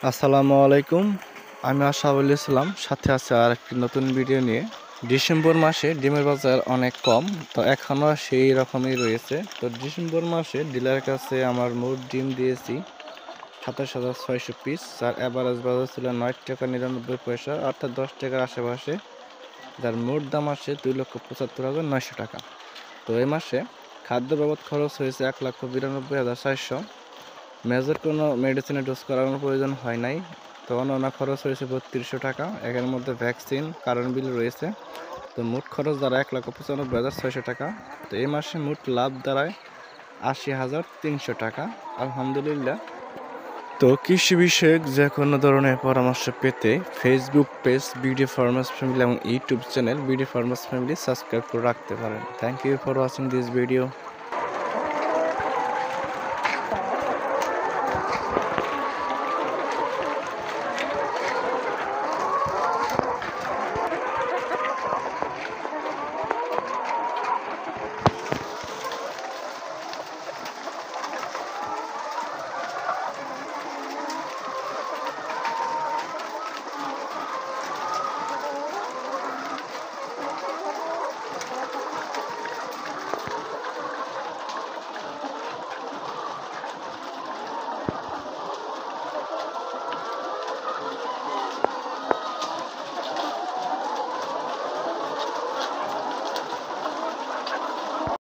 আসসালামু আলাইকুম। আমি আশাউল ইসলাম, সাথে আছে আর একটি নতুন ভিডিও নিয়ে। ডিসেম্বর মাসে ডিমের বাজার অনেক কম, তো এখনও সেই রকমই রয়েছে। তো ডিসেম্বর মাসে ডিলারের কাছে আমার মোট ডিম দিয়েছি 27,600 পিস, যার অ্যাভারেজ বাজার ছিল 9 টাকা 99 পয়সা, অর্থাৎ 10 টাকার আশেপাশে, যার মোট দাম আসে 2,75,900 টাকা। তো এই মাসে খাদ্য বাবদ খরচ হয়েছে 1,92,400। মেজর কোনো মেডিসিনের ডোজ করানোর প্রয়োজন হয় নাই। তো অন্যান্য খরচ হয়েছে 3200 টাকা, এর মধ্যে ভ্যাকসিন, কারেন্ট বিল রয়েছে। তো মোট খরচ দাঁড়ায় 1,95,600 টাকা। তো এই মাসে মোট লাভ দাঁড়ায় 80,300 টাকা, আলহামদুলিল্লাহ। তো কৃষি বিষয়ক যে কোনো ধরনের পরামর্শ পেতে Facebook page BD farmers family এবং YouTube channel BD farmers family subscribe করে রাখতে পারেন। Thank you for watching this video.